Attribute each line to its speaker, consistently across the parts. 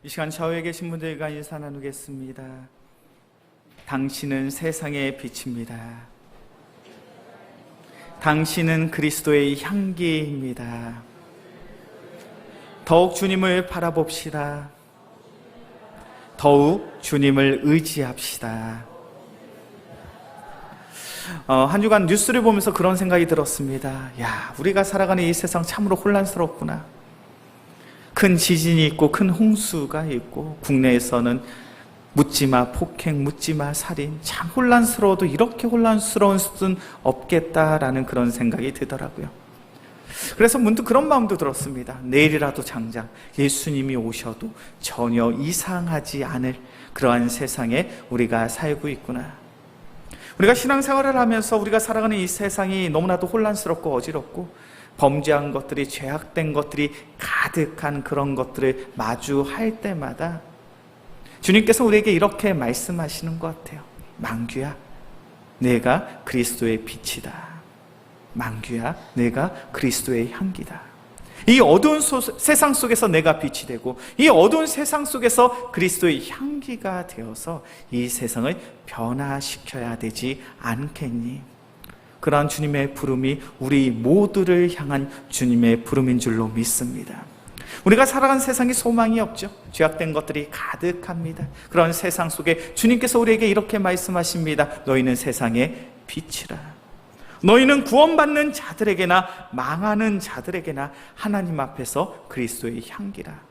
Speaker 1: 이 시간 좌우에 계신 분들과 인사 나누겠습니다. 당신은 세상의 빛입니다. 당신은 그리스도의 향기입니다. 더욱 주님을 바라봅시다. 더욱 주님을 의지합시다. 한 주간 뉴스를 보면서 그런 생각이 들었습니다. 야, 우리가 살아가는 이 세상 참으로 혼란스럽구나. 큰 지진이 있고 큰 홍수가 있고 국내에서는 묻지마 폭행, 묻지마 살인, 참 혼란스러워도 이렇게 혼란스러운 수는 없겠다라는 그런 생각이 들더라고요. 그래서 문득 그런 마음도 들었습니다. 내일이라도 당장 예수님이 오셔도 전혀 이상하지 않을 그러한 세상에 우리가 살고 있구나. 우리가 신앙생활을 하면서 우리가 살아가는 이 세상이 너무나도 혼란스럽고 어지럽고 범죄한 것들이, 죄악된 것들이 가득한 그런 것들을 마주할 때마다 주님께서 우리에게 이렇게 말씀하시는 것 같아요. 망규야, 내가 그리스도의 빛이다. 망규야, 내가 그리스도의 향기다. 이 어두운 세상 속에서 내가 빛이 되고 이 어두운 세상 속에서 그리스도의 향기가 되어서 이 세상을 변화시켜야 되지 않겠니? 그러한 주님의 부름이 우리 모두를 향한 주님의 부름인 줄로 믿습니다. 우리가 살아가는 세상에 소망이 없죠. 죄악된 것들이 가득합니다. 그런 세상 속에 주님께서 우리에게 이렇게 말씀하십니다. 너희는 세상의 빛이라. 너희는 구원받는 자들에게나 망하는 자들에게나 하나님 앞에서 그리스도의 향기라.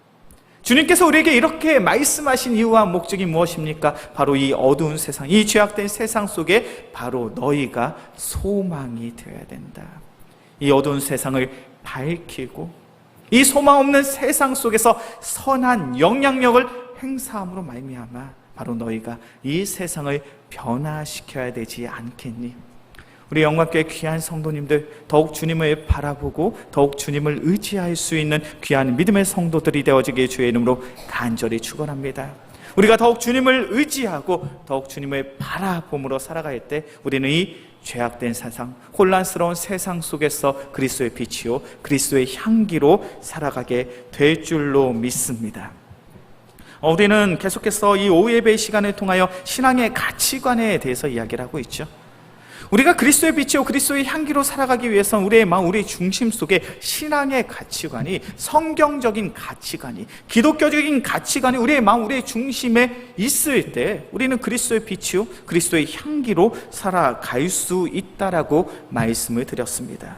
Speaker 1: 주님께서 우리에게 이렇게 말씀하신 이유와 목적이 무엇입니까? 바로 이 어두운 세상, 이 죄악된 세상 속에 바로 너희가 소망이 되어야 된다. 이 어두운 세상을 밝히고 이 소망 없는 세상 속에서 선한 영향력을 행사함으로 말미암아 바로 너희가 이 세상을 변화시켜야 되지 않겠니? 우리 영광교회 귀한 성도님들, 더욱 주님을 바라보고 더욱 주님을 의지할 수 있는 귀한 믿음의 성도들이 되어지길 주의 이름으로 간절히 축원합니다. 우리가 더욱 주님을 의지하고 더욱 주님을 바라봄으로 살아갈 때 우리는 이 죄악된 세상, 혼란스러운 세상 속에서 그리스도의 빛이요 그리스도의 향기로 살아가게 될 줄로 믿습니다. 우리는 계속해서 이 오후 예배 시간을 통하여 신앙의 가치관에 대해서 이야기를 하고 있죠. 우리가 그리스도의 빛이요 그리스도의 향기로 살아가기 위해서는 우리의 마음, 우리의 중심 속에 신앙의 가치관이, 성경적인 가치관이, 기독교적인 가치관이 우리의 마음, 우리의 중심에 있을 때 우리는 그리스도의 빛이요 그리스도의 향기로 살아갈 수 있다라고 말씀을 드렸습니다.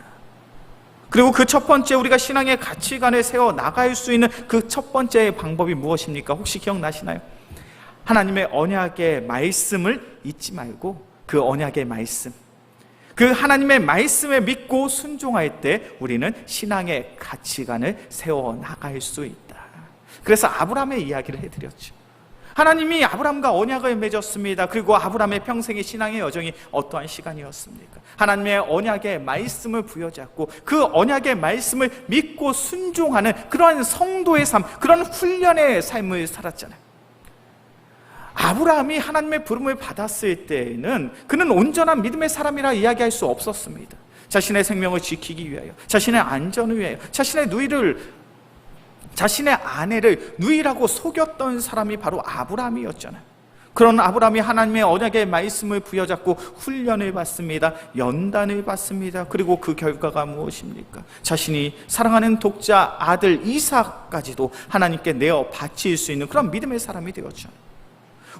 Speaker 1: 그리고 그 첫 번째, 우리가 신앙의 가치관을 세워 나갈 수 있는 그 첫 번째 방법이 무엇입니까? 혹시 기억나시나요? 하나님의 언약의 말씀을 잊지 말고 그 언약의 말씀, 그 하나님의 말씀에 믿고 순종할 때 우리는 신앙의 가치관을 세워나갈 수 있다. 그래서 아브라함의 이야기를 해드렸죠. 하나님이 아브라함과 언약을 맺었습니다. 그리고 아브라함의 평생의 신앙의 여정이 어떠한 시간이었습니까? 하나님의 언약의 말씀을 부여잡고 그 언약의 말씀을 믿고 순종하는 그러한 성도의 삶, 그런 훈련의 삶을 살았잖아요. 아브라함이 하나님의 부름을 받았을 때에는 그는 온전한 믿음의 사람이라 이야기할 수 없었습니다. 자신의 생명을 지키기 위하여, 자신의 안전을 위하여, 자신의 아내를 누이라고 속였던 사람이 바로 아브라함이었잖아요. 그런 아브라함이 하나님의 언약의 말씀을 부여잡고 훈련을 받습니다. 연단을 받습니다. 그리고 그 결과가 무엇입니까? 자신이 사랑하는 독자 아들 이삭까지도 하나님께 내어 바칠 수 있는 그런 믿음의 사람이 되었죠.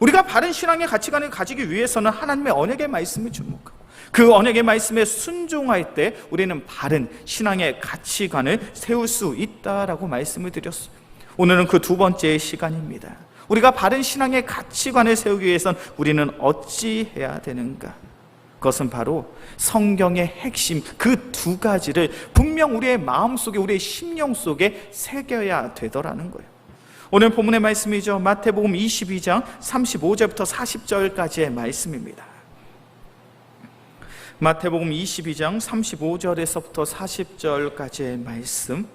Speaker 1: 우리가 바른 신앙의 가치관을 가지기 위해서는 하나님의 언약의 말씀을 주목하고 그 언약의 말씀에 순종할 때 우리는 바른 신앙의 가치관을 세울 수 있다라고 말씀을 드렸어요. 오늘은 그 두 번째 시간입니다. 우리가 바른 신앙의 가치관을 세우기 위해서는 우리는 어찌 해야 되는가? 그것은 바로 성경의 핵심 그 두 가지를 분명 우리의 마음속에, 우리의 심령 속에 새겨야 되더라는 거예요. 오늘 본문의 말씀이죠. 마태복음 22장 35절부터 40절까지의 말씀입니다. 마태복음 22장 35절에서부터 40절까지의 말씀,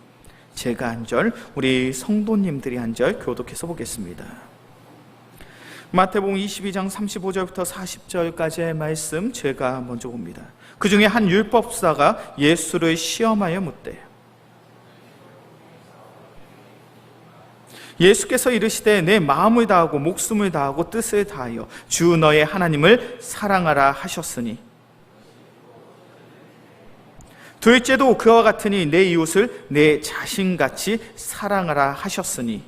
Speaker 1: 제가 한 절, 우리 성도님들이 한 절 교독해서 보겠습니다. 마태복음 22장 35절부터 40절까지의 말씀 제가 먼저 봅니다. 그 중에 한 율법사가 예수를 시험하여 묻되 예수께서 이르시되 내 마음을 다하고 목숨을 다하고 뜻을 다하여 주 너의 하나님을 사랑하라 하셨으니 둘째도 그와 같으니 내 이웃을 내 자신같이 사랑하라 하셨으니.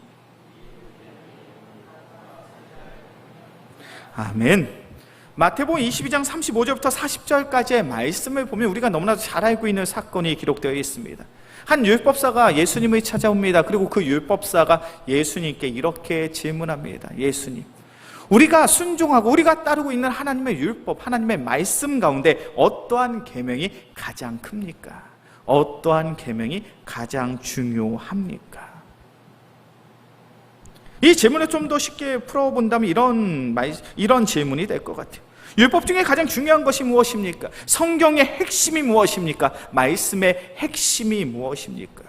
Speaker 1: 아멘. 마태복음 22장 35절부터 40절까지의 말씀을 보면 우리가 너무나도 잘 알고 있는 사건이 기록되어 있습니다. 한 율법사가 예수님을 찾아옵니다. 그리고 그 율법사가 예수님께 이렇게 질문합니다. 예수님, 우리가 순종하고 우리가 따르고 있는 하나님의 율법, 하나님의 말씀 가운데 어떠한 계명이 가장 큽니까? 어떠한 계명이 가장 중요합니까? 이 질문을 좀 더 쉽게 풀어본다면 이런 질문이 될 것 같아요. 율법 중에 가장 중요한 것이 무엇입니까? 성경의 핵심이 무엇입니까? 말씀의 핵심이 무엇입니까?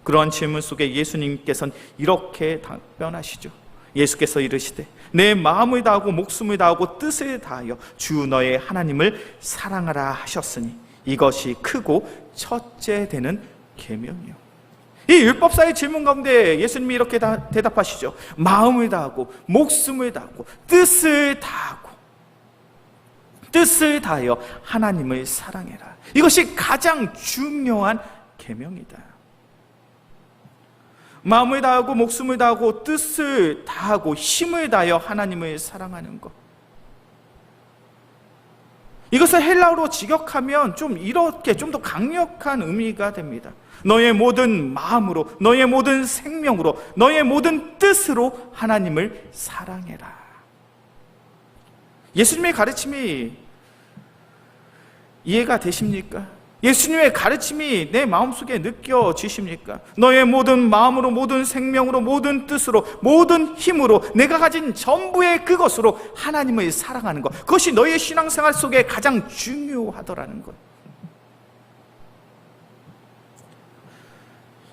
Speaker 1: 그러한 질문 속에 예수님께서는 이렇게 답변하시죠. 예수께서 이르시되 내 마음을 다하고 목숨을 다하고 뜻을 다하여 주 너의 하나님을 사랑하라 하셨으니 이것이 크고 첫째 되는 계명이요. 이 율법사의 질문 가운데 예수님이 이렇게 대답하시죠. 마음을 다하고 목숨을 다하고 뜻을 다하여 하나님을 사랑해라. 이것이 가장 중요한 계명이다. 마음을 다하고 목숨을 다하고 뜻을 다하고 힘을 다하여 하나님을 사랑하는 것. 이것을 헬라어로 직역하면 이렇게 좀 더 강력한 의미가 됩니다. 너의 모든 마음으로, 너의 모든 생명으로, 너의 모든 뜻으로 하나님을 사랑해라. 예수님의 가르침이 이해가 되십니까? 예수님의 가르침이 내 마음속에 느껴지십니까? 너의 모든 마음으로, 모든 생명으로, 모든 뜻으로, 모든 힘으로, 내가 가진 전부의 그것으로 하나님을 사랑하는 것, 그것이 너의 신앙생활 속에 가장 중요하더라는 것.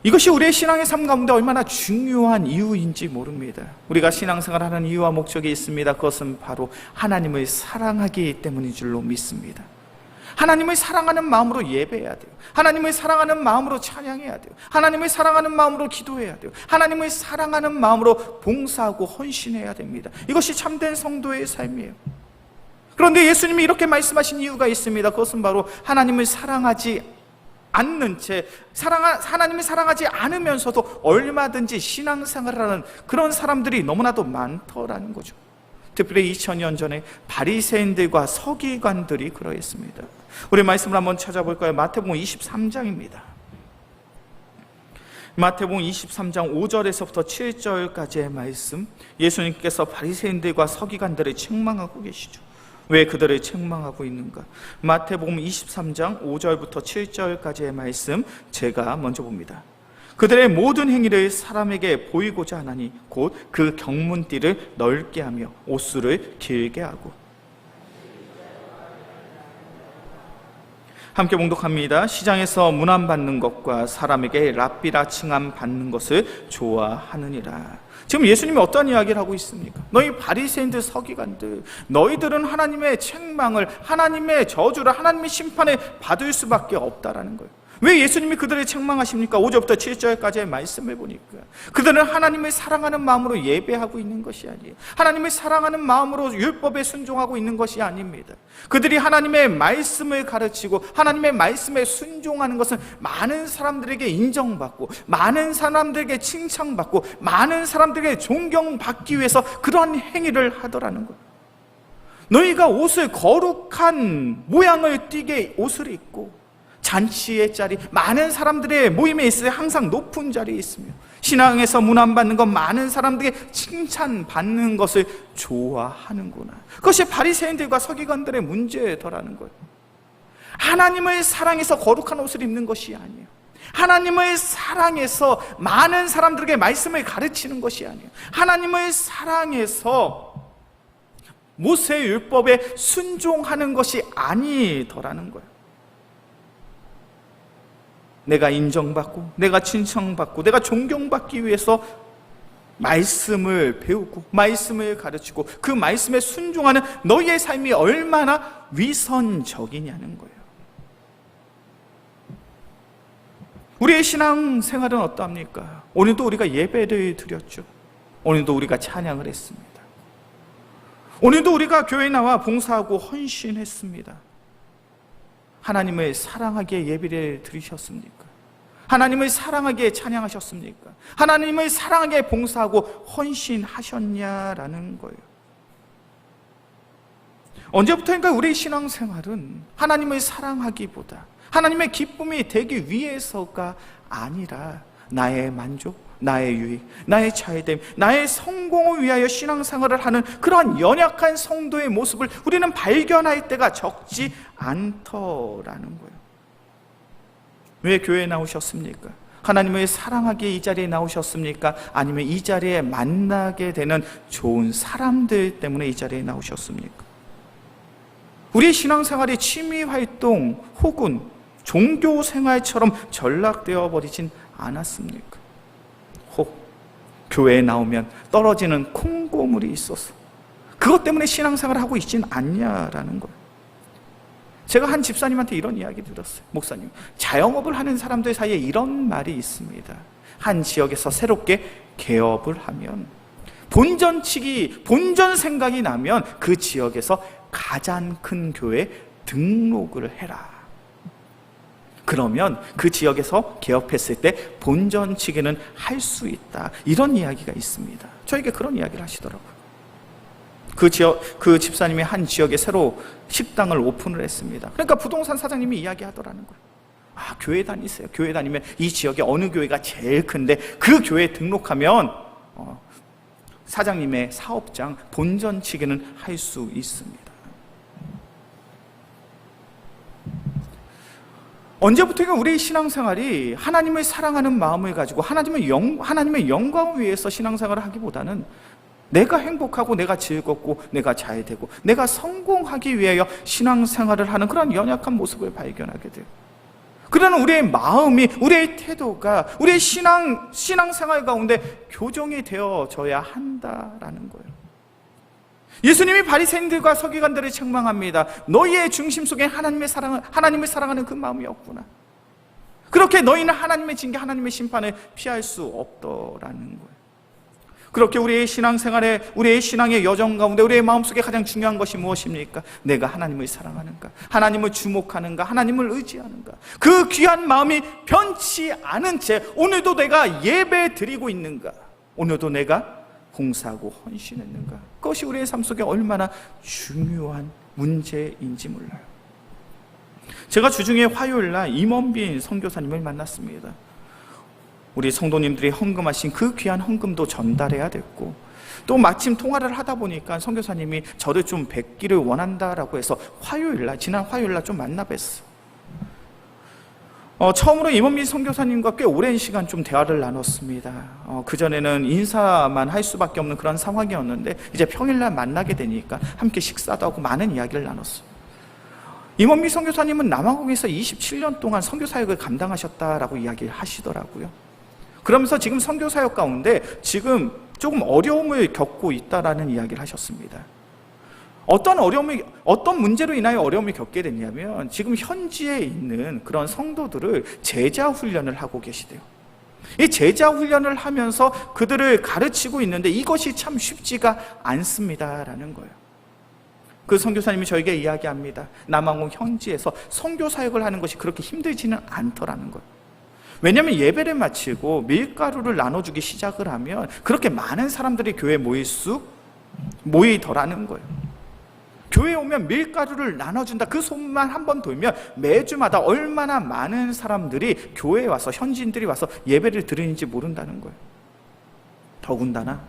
Speaker 1: 이것이 우리의 신앙의 삶 가운데 얼마나 중요한 이유인지 모릅니다. 우리가 신앙생활하는 이유와 목적이 있습니다. 그것은 바로 하나님을 사랑하기 때문인 줄로 믿습니다. 하나님을 사랑하는 마음으로 예배해야 돼요. 하나님을 사랑하는 마음으로 찬양해야 돼요. 하나님을 사랑하는 마음으로 기도해야 돼요. 하나님을 사랑하는 마음으로 봉사하고 헌신해야 됩니다. 이것이 참된 성도의 삶이에요. 그런데 예수님이 이렇게 말씀하신 이유가 있습니다. 그것은 바로 하나님을 사랑하지 않는 채, 하나님을 사랑하지 않으면서도 얼마든지 신앙생활을 하는 그런 사람들이 너무나도 많더라는 거죠. 특별히 2000년 전에 바리새인들과 서기관들이 그러했습니다. 우리 말씀을 한번 찾아볼까요? 마태복음 23장입니다. 마태복음 23장 5절에서부터 7절까지의 말씀, 예수님께서 바리새인들과 서기관들을 책망하고 계시죠. 왜 그들을 책망하고 있는가? 마태복음 23장 5절부터 7절까지의 말씀 제가 먼저 봅니다. 그들의 모든 행위를 사람에게 보이고자 하나니 곧 그 경문띠를 넓게 하며 옷수를 길게 하고. 함께 봉독합니다. 시장에서 문안받는 것과 사람에게 랍비라 칭함 받는 것을 좋아하느니라. 지금 예수님이 어떤 이야기를 하고 있습니까? 너희 바리새인들, 서기관들, 너희들은 하나님의 책망을, 하나님의 저주를, 하나님의 심판을 받을 수밖에 없다라는 거예요. 왜 예수님이 그들을 책망하십니까? 5절부터 7절까지의 말씀을 보니까 그들은 하나님을 사랑하는 마음으로 예배하고 있는 것이 아니에요. 하나님을 사랑하는 마음으로 율법에 순종하고 있는 것이 아닙니다. 그들이 하나님의 말씀을 가르치고 하나님의 말씀에 순종하는 것은 많은 사람들에게 인정받고 많은 사람들에게 칭찬받고 많은 사람들에게 존경받기 위해서 그러한 행위를 하더라는 거예요. 너희가 옷을 거룩한 모양을 띠게 옷을 입고 잔치의 자리, 많은 사람들의 모임에 있을 때 항상 높은 자리에 있으며 신앙에서 문안받는 것, 많은 사람들에게 칭찬받는 것을 좋아하는구나. 그것이 바리새인들과 서기관들의 문제더라는 거예요. 하나님을 사랑해서 거룩한 옷을 입는 것이 아니에요. 하나님을 사랑해서 많은 사람들에게 말씀을 가르치는 것이 아니에요. 하나님을 사랑해서 모세 율법에 순종하는 것이 아니더라는 거예요. 내가 인정받고 내가 칭찬받고 내가 존경받기 위해서 말씀을 배우고 말씀을 가르치고 그 말씀에 순종하는 너희의 삶이 얼마나 위선적이냐는 거예요. 우리의 신앙생활은 어떠합니까? 오늘도 우리가 예배를 드렸죠. 오늘도 우리가 찬양을 했습니다. 오늘도 우리가 교회에 나와 봉사하고 헌신했습니다. 하나님을 사랑하기에 예배를 드리셨습니까? 하나님을 사랑하기에 찬양하셨습니까? 하나님을 사랑하기에 봉사하고 헌신하셨냐라는 거예요. 언제부터인가 우리 신앙생활은 하나님을 사랑하기보다 하나님의 기쁨이 되기 위해서가 아니라 나의 만족, 나의 유익, 나의 잘됨, 나의 성공을 위하여 신앙생활을 하는 그러한 연약한 성도의 모습을 우리는 발견할 때가 적지 않더라는 거예요. 왜 교회에 나오셨습니까? 하나님을 사랑하기에 이 자리에 나오셨습니까? 아니면 이 자리에 만나게 되는 좋은 사람들 때문에 이 자리에 나오셨습니까? 우리의 신앙생활이 취미활동 혹은 종교생활처럼 전락되어 버리진 않았습니까? 혹 교회에 나오면 떨어지는 콩고물이 있어서 그것 때문에 신앙생활을 하고 있진 않냐라는 거예요. 제가 한 집사님한테 이런 이야기 들었어요. 목사님, 자영업을 하는 사람들 사이에 이런 말이 있습니다. 한 지역에서 새롭게 개업을 하면 본전 생각이 나면 그 지역에서 가장 큰 교회에 등록을 해라. 그러면 그 지역에서 개업했을 때 본전치기는 할 수 있다. 이런 이야기가 있습니다. 저에게 그런 이야기를 하시더라고요. 그 집사님이 한 지역에 새로 식당을 오픈을 했습니다. 그러니까 부동산 사장님이 이야기하더라는 거예요. 아, 교회 다니세요. 교회 다니면 이 지역에 어느 교회가 제일 큰데 그 교회에 등록하면 사장님의 사업장 본전치기는 할 수 있습니다. 언제부터인가 우리의 신앙생활이 하나님을 사랑하는 마음을 가지고 하나님의 영광을 위해서 신앙생활을 하기보다는 내가 행복하고 내가 즐겁고 내가 잘되고 내가 성공하기 위하여 신앙생활을 하는 그런 연약한 모습을 발견하게 돼요. 그러나 우리의 마음이, 우리의 태도가 우리의 신앙생활 가운데 교정이 되어져야 한다라는 거예요. 예수님이 바리새인들과 서기관들을 책망합니다. 너희의 중심 속에 하나님을 사랑하는 그 마음이 없구나. 그렇게 너희는 하나님의 징계, 하나님의 심판을 피할 수 없더라는 거예요. 그렇게 우리의 신앙생활에, 우리의 신앙의 여정 가운데 우리의 마음속에 가장 중요한 것이 무엇입니까? 내가 하나님을 사랑하는가? 하나님을 주목하는가? 하나님을 의지하는가? 그 귀한 마음이 변치 않은 채 오늘도 내가 예배 드리고 있는가? 오늘도 내가 봉사하고 헌신했는가? 그것이 우리의 삶 속에 얼마나 중요한 문제인지 몰라요. 제가 주중에 화요일날 임원빈 선교사님을 만났습니다. 우리 성도님들이 헌금하신 그 귀한 헌금도 전달해야 됐고, 또 마침 통화를 하다 보니까 선교사님이 저를 좀 뵙기를 원한다라고 해서 지난 화요일날 좀 만나 뵀어. 처음으로 임원민 선교사님과 꽤 오랜 시간 좀 대화를 나눴습니다. 그전에는 인사만 할 수밖에 없는 그런 상황이었는데 이제 평일날 만나게 되니까 함께 식사도 하고 많은 이야기를 나눴어요. 임원민 선교사님은 남아공에서 27년 동안 선교사역을 감당하셨다라고 이야기를 하시더라고요. 그러면서 지금 선교사역 가운데 지금 조금 어려움을 겪고 있다라는 이야기를 하셨습니다. 어떤 문제로 인하여 어려움을 겪게 됐냐면 지금 현지에 있는 그런 성도들을 제자 훈련을 하고 계시대요. 이 제자 훈련을 하면서 그들을 가르치고 있는데 이것이 참 쉽지가 않습니다라는 거예요. 그 선교사님이 저에게 이야기합니다. 남아공 현지에서 선교 사역을 하는 것이 그렇게 힘들지는 않더라는 거예요. 왜냐하면 예배를 마치고 밀가루를 나눠주기 시작을 하면 그렇게 많은 사람들이 교회에 모이더라는 거예요. 교회에 오면 밀가루를 나눠준다, 그 소문만 한번 돌면 매주마다 얼마나 많은 사람들이 교회에 와서, 현지인들이 와서 예배를 드리는지 모른다는 거예요. 더군다나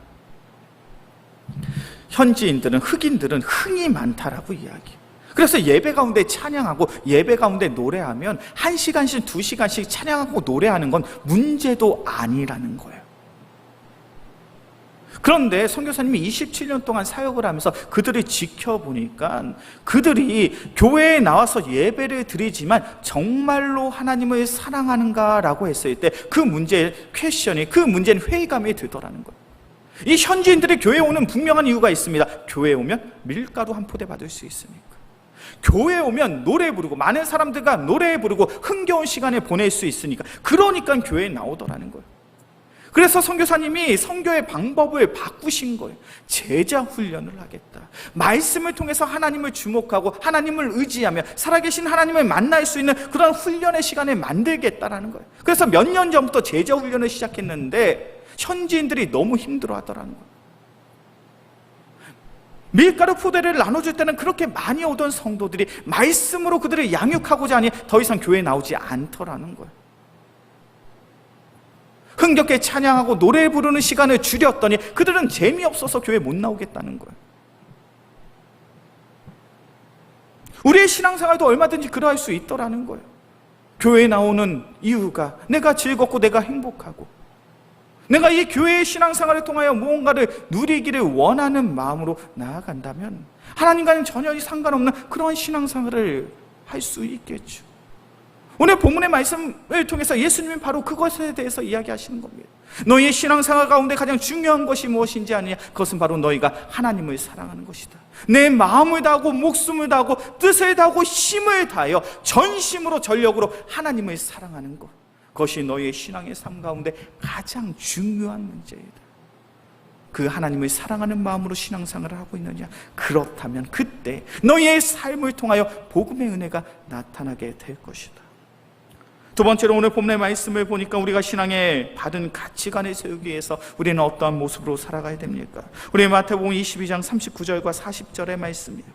Speaker 1: 현지인들은, 흑인들은 흥이 많다라고 이야기해요. 그래서 예배 가운데 찬양하고 예배 가운데 노래하면 1시간씩 2시간씩 찬양하고 노래하는 건 문제도 아니라는 거예요. 그런데 선교사님이 27년 동안 사역을 하면서 그들을 지켜보니까 그들이 교회에 나와서 예배를 드리지만 정말로 하나님을 사랑하는가라고 했을 때 그 문제의 회의감이 들더라는 거예요. 이 현지인들이 교회에 오는 분명한 이유가 있습니다. 교회에 오면 밀가루 한 포대 받을 수 있으니까. 교회에 오면 노래 부르고 많은 사람들과 노래 부르고 흥겨운 시간을 보낼 수 있으니까. 그러니까 교회에 나오더라는 거예요. 그래서 선교사님이 선교의 방법을 바꾸신 거예요. 제자 훈련을 하겠다. 말씀을 통해서 하나님을 주목하고 하나님을 의지하며 살아계신 하나님을 만날 수 있는 그런 훈련의 시간을 만들겠다라는 거예요. 그래서 몇 년 전부터 제자 훈련을 시작했는데 현지인들이 너무 힘들어하더라는 거예요. 밀가루 포대를 나눠줄 때는 그렇게 많이 오던 성도들이 말씀으로 그들을 양육하고자 하니 더 이상 교회에 나오지 않더라는 거예요. 흥겹게 찬양하고 노래 부르는 시간을 줄였더니 그들은 재미없어서 교회 못 나오겠다는 거예요. 우리의 신앙생활도 얼마든지 그러할 수 있더라는 거예요. 교회에 나오는 이유가 내가 즐겁고 내가 행복하고 내가 이 교회의 신앙생활을 통하여 무언가를 누리기를 원하는 마음으로 나아간다면 하나님과는 전혀 상관없는 그런 신앙생활을 할 수 있겠죠. 오늘 본문의 말씀을 통해서 예수님은 바로 그것에 대해서 이야기하시는 겁니다. 너희의 신앙생활 가운데 가장 중요한 것이 무엇인지 아니냐? 그것은 바로 너희가 하나님을 사랑하는 것이다. 내 마음을 다하고 목숨을 다하고 뜻을 다하고 힘을 다하여 전심으로 전력으로 하나님을 사랑하는 것, 그것이 너희의 신앙의 삶 가운데 가장 중요한 문제이다. 그 하나님을 사랑하는 마음으로 신앙생활을 하고 있느냐? 그렇다면 그때 너희의 삶을 통하여 복음의 은혜가 나타나게 될 것이다. 두 번째로 오늘 본문의 말씀을 보니까 우리가 신앙에 받은 가치관을 세우기 위해서 우리는 어떠한 모습으로 살아가야 됩니까? 우리 마태복음 22장 39절과 40절의 말씀이에요.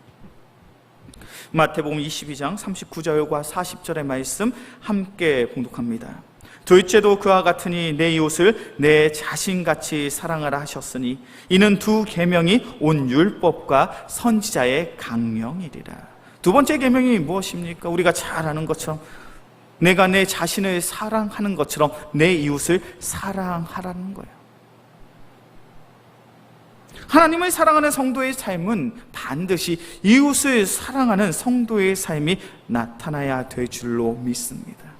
Speaker 1: 마태복음 22장 39절과 40절의 말씀 함께 봉독합니다. 둘째도 그와 같으니 내 이웃을 내 자신같이 사랑하라 하셨으니 이는 두 계명이 온 율법과 선지자의 강령이리라. 두 번째 계명이 무엇입니까? 우리가 잘 아는 것처럼 내가 내 자신을 사랑하는 것처럼 내 이웃을 사랑하라는 거예요. 하나님을 사랑하는 성도의 삶은 반드시 이웃을 사랑하는 성도의 삶이 나타나야 될 줄로 믿습니다.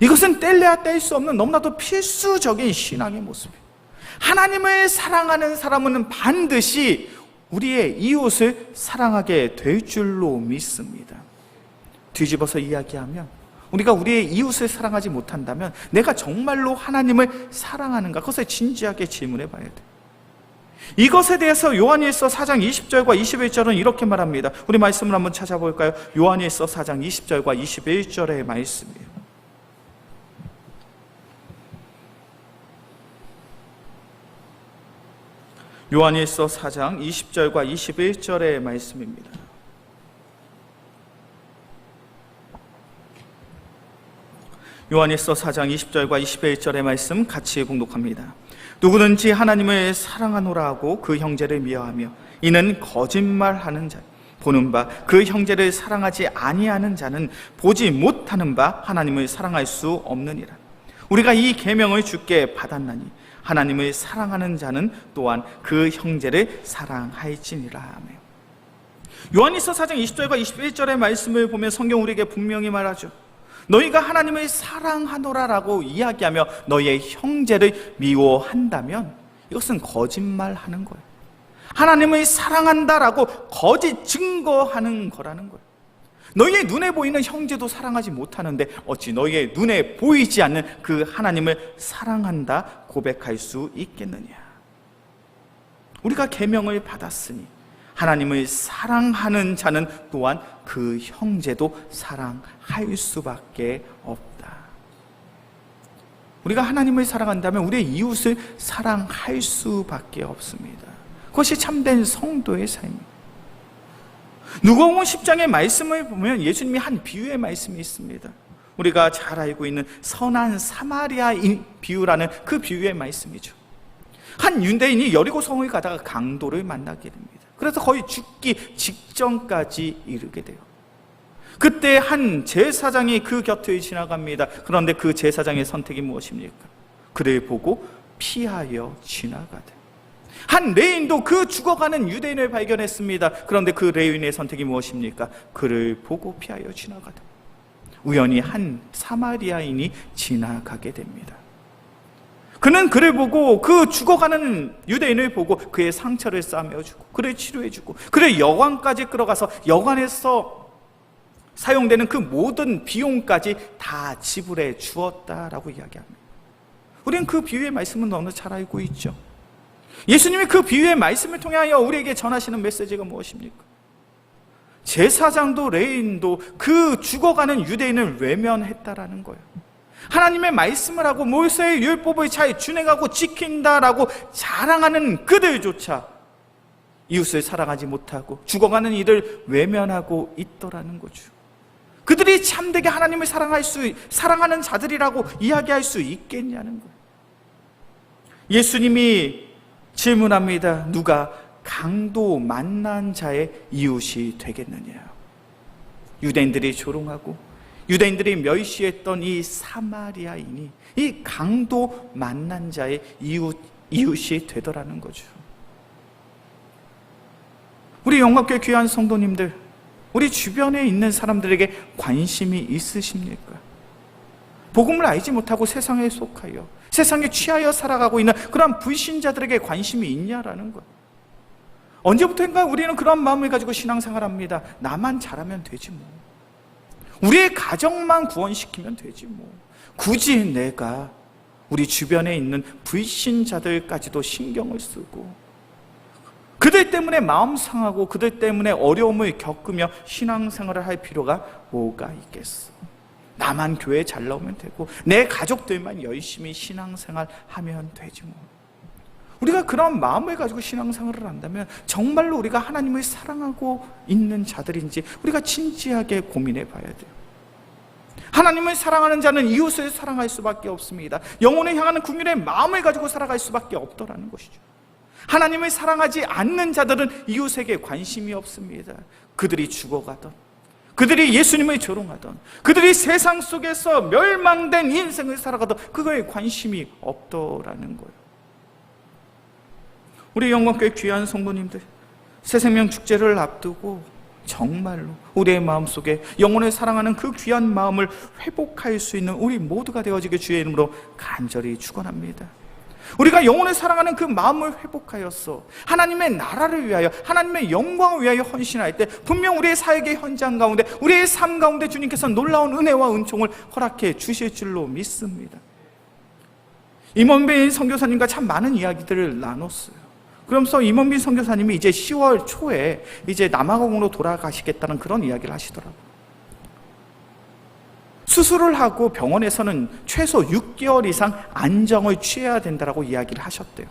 Speaker 1: 이것은 뗄래야 뗄 수 없는 너무나도 필수적인 신앙의 모습이에요. 하나님을 사랑하는 사람은 반드시 우리의 이웃을 사랑하게 될 줄로 믿습니다. 뒤집어서 이야기하면 우리가 우리의 이웃을 사랑하지 못한다면 내가 정말로 하나님을 사랑하는가? 그것을 진지하게 질문해 봐야 돼요. 이것에 대해서 요한일서 4장 20절과 21절은 이렇게 말합니다. 우리 말씀을 한번 찾아볼까요? 요한일서 4장 20절과 21절의 말씀이에요. 요한일서 4장 20절과 21절의 말씀입니다. 요한일서 4장 20절과 21절의 말씀 같이 봉독합니다. 누구든지 하나님을 사랑하노라 하고 그 형제를 미워하며 이는 거짓말하는 자, 보는 바 그 형제를 사랑하지 아니하는 자는 보지 못하는 바 하나님을 사랑할 수 없느니라. 우리가 이 계명을 주께 받았나니 하나님을 사랑하는 자는 또한 그 형제를 사랑할지니라 하며. 요한일서 4장 20절과 21절의 말씀을 보면 성경 우리에게 분명히 말하죠. 너희가 하나님을 사랑하노라라고 이야기하며 너희의 형제를 미워한다면 이것은 거짓말하는 거예요. 하나님을 사랑한다라고 거짓 증거하는 거라는 거예요. 너희의 눈에 보이는 형제도 사랑하지 못하는데 어찌 너희의 눈에 보이지 않는 그 하나님을 사랑한다 고백할 수 있겠느냐? 우리가 계명을 받았으니 하나님을 사랑하는 자는 또한 그 형제도 사랑할 수밖에 없다. 우리가 하나님을 사랑한다면 우리의 이웃을 사랑할 수밖에 없습니다. 그것이 참된 성도의 삶입니다. 누가복음 10장의 말씀을 보면 예수님이 한 비유의 말씀이 있습니다. 우리가 잘 알고 있는 선한 사마리아인 비유라는 그 비유의 말씀이죠. 한 유대인이 여리고 성을 가다가 강도를 만나게 됩니다. 그래서 거의 죽기 직전까지 이르게 돼요. 그때 한 제사장이 그 곁을 지나갑니다. 그런데 그 제사장의 선택이 무엇입니까? 그를 보고 피하여 지나가되. 한 레위인도 그 죽어가는 유대인을 발견했습니다. 그런데 그 레위인의 선택이 무엇입니까? 그를 보고 피하여 지나가다. 우연히 한 사마리아인이 지나가게 됩니다. 그는 그를 보고 그 죽어가는 유대인을 보고 그의 상처를 싸매어주고 그를 치료해주고 그를 여관까지 끌어가서 여관에서 사용되는 그 모든 비용까지 다 지불해 주었다라고 이야기합니다. 우리는 그 비유의 말씀은 너무 잘 알고 있죠. 예수님이 그 비유의 말씀을 통하여 우리에게 전하시는 메시지가 무엇입니까? 제사장도 레위인도 그 죽어가는 유대인을 외면했다라는 거예요. 하나님의 말씀을 하고 모세의 율법을 잘 준행하고 지킨다라고 자랑하는 그들조차 이웃을 사랑하지 못하고 죽어가는 이를 외면하고 있더라는 거죠. 그들이 참되게 하나님을 사랑하는 자들이라고 이야기할 수 있겠냐는 거예요. 예수님이 질문합니다. 누가 강도 만난 자의 이웃이 되겠느냐? 유대인들이 조롱하고 유대인들이 멸시했던 이 사마리아인이 이 강도 만난 자의 이웃이 되더라는 거죠. 우리 영광교회 귀한 성도님들, 우리 주변에 있는 사람들에게 관심이 있으십니까? 복음을 알지 못하고 세상에 속하여 세상에 취하여 살아가고 있는 그런 불신자들에게 관심이 있냐라는 것. 언제부터인가 우리는 그런 마음을 가지고 신앙생활합니다. 나만 잘하면 되지 뭐. 우리의 가정만 구원시키면 되지 뭐. 굳이 내가 우리 주변에 있는 불신자들까지도 신경을 쓰고 그들 때문에 마음 상하고 그들 때문에 어려움을 겪으며 신앙생활을 할 필요가 뭐가 있겠어. 나만 교회 잘 나오면 되고 내 가족들만 열심히 신앙생활 하면 되지 뭐. 우리가 그런 마음을 가지고 신앙생활을 한다면 정말로 우리가 하나님을 사랑하고 있는 자들인지 우리가 진지하게 고민해 봐야 돼요. 하나님을 사랑하는 자는 이웃을 사랑할 수밖에 없습니다. 영혼을 향하는 국민의 마음을 가지고 살아갈 수밖에 없더라는 것이죠. 하나님을 사랑하지 않는 자들은 이웃에게 관심이 없습니다. 그들이 죽어가던, 그들이 예수님을 조롱하던, 그들이 세상 속에서 멸망된 인생을 살아가던 그거에 관심이 없더라는 거예요. 우리 영광교회 귀한 성도님들, 새생명 축제를 앞두고 정말로 우리의 마음속에 영혼을 사랑하는 그 귀한 마음을 회복할 수 있는 우리 모두가 되어지게 주의 이름으로 간절히 축원합니다. 우리가 영혼을 사랑하는 그 마음을 회복하여서 하나님의 나라를 위하여 하나님의 영광을 위하여 헌신할 때 분명 우리의 사역의 현장 가운데 우리의 삶 가운데 주님께서 놀라운 은혜와 은총을 허락해 주실 줄로 믿습니다. 임원빈 선교사님과 참 많은 이야기들을 나눴어요. 그러면서 임원빈 선교사님이 이제 10월 초에 이제 남아공으로 돌아가시겠다는 그런 이야기를 하시더라고요. 수술을 하고 병원에서는 최소 6개월 이상 안정을 취해야 된다고 이야기를 하셨대요.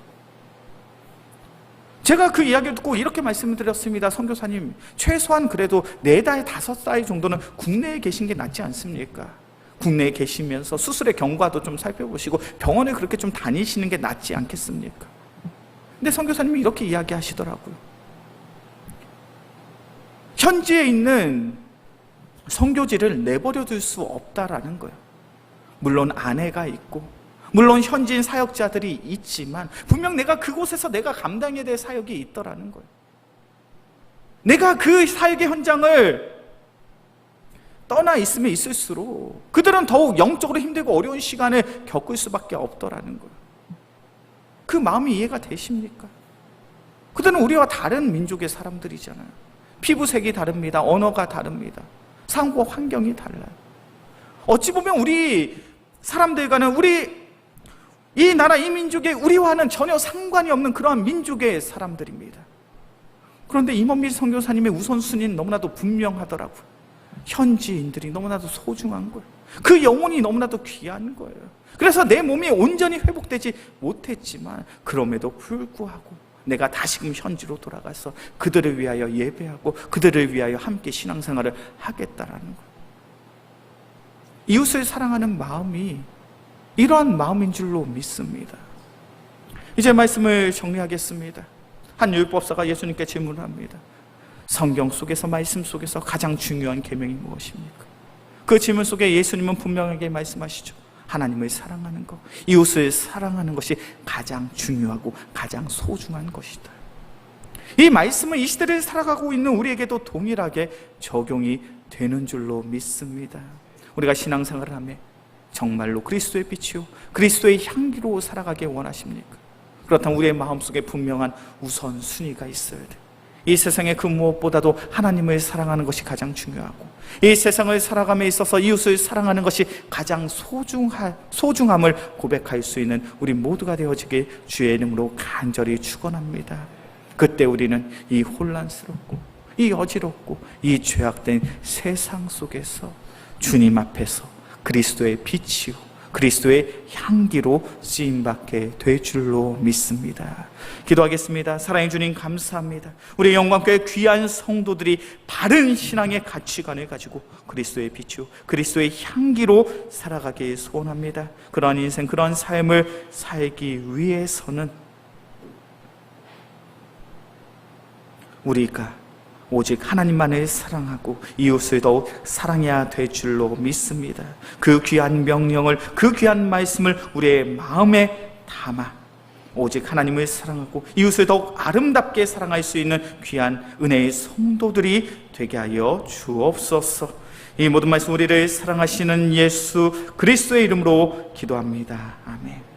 Speaker 1: 제가 그 이야기를 듣고 이렇게 말씀을 드렸습니다. 선교사님, 최소한 그래도 4달, 5달 정도는 국내에 계신 게 낫지 않습니까? 국내에 계시면서 수술의 경과도 좀 살펴보시고 병원에 그렇게 좀 다니시는 게 낫지 않겠습니까? 근데 선교사님이 이렇게 이야기하시더라고요. 현지에 있는 선교지를 내버려 둘 수 없다라는 거예요. 물론 아내가 있고 물론 현지인 사역자들이 있지만 분명 내가 그곳에서 내가 감당해야 될 사역이 있더라는 거예요. 내가 그 사역의 현장을 떠나 있으면 있을수록 그들은 더욱 영적으로 힘들고 어려운 시간을 겪을 수밖에 없더라는 거예요. 그 마음이 이해가 되십니까? 그들은 우리와 다른 민족의 사람들이잖아요. 피부색이 다릅니다. 언어가 다릅니다. 상호 환경이 달라요. 어찌 보면 우리 사람들과는 이 나라 이 민족의 우리와는 전혀 상관이 없는 그러한 민족의 사람들입니다. 그런데 임원빈 선교사님의 우선순위는 너무나도 분명하더라고요. 현지인들이 너무나도 소중한 거예요. 그 영혼이 너무나도 귀한 거예요. 그래서 내 몸이 온전히 회복되지 못했지만 그럼에도 불구하고 내가 다시금 현지로 돌아가서 그들을 위하여 예배하고 그들을 위하여 함께 신앙생활을 하겠다라는 거예요. 이웃을 사랑하는 마음이 이러한 마음인 줄로 믿습니다. 이제 말씀을 정리하겠습니다. 한 율법사가 예수님께 질문을 합니다. 성경 속에서 말씀 속에서 가장 중요한 계명이 무엇입니까? 그 질문 속에 예수님은 분명하게 말씀하시죠. 하나님을 사랑하는 것, 이웃을 사랑하는 것이 가장 중요하고 가장 소중한 것이다. 이 말씀은 이 시대를 살아가고 있는 우리에게도 동일하게 적용이 되는 줄로 믿습니다. 우리가 신앙생활을 하며 정말로 그리스도의 빛이요 그리스도의 향기로 살아가길 원하십니까? 그렇다면 우리의 마음속에 분명한 우선순위가 있어야 돼. 이 세상의 그 무엇보다도 하나님을 사랑하는 것이 가장 중요하고, 이 세상을 살아감에 있어서 이웃을 사랑하는 것이 가장 소중함을 고백할 수 있는 우리 모두가 되어지길 주의 이름으로 간절히 축원합니다. 그때 우리는 이 혼란스럽고 이 어지럽고 이 죄악된 세상 속에서 주님 앞에서 그리스도의 빛이요 그리스도의 향기로 쓰임받게 될 줄로 믿습니다. 기도하겠습니다. 사랑해 주님 감사합니다. 우리 영광교회 귀한 성도들이 바른 신앙의 가치관을 가지고 그리스도의 빛이요 그리스도의 향기로 살아가길 소원합니다. 그러한 인생, 그러한 삶을 살기 위해서는 우리가 오직 하나님만을 사랑하고 이웃을 더욱 사랑해야 될 줄로 믿습니다. 그 귀한 명령을, 그 귀한 말씀을 우리의 마음에 담아 오직 하나님을 사랑하고 이웃을 더욱 아름답게 사랑할 수 있는 귀한 은혜의 성도들이 되게 하여 주옵소서. 이 모든 말씀 우리를 사랑하시는 예수 그리스도의 이름으로 기도합니다. 아멘.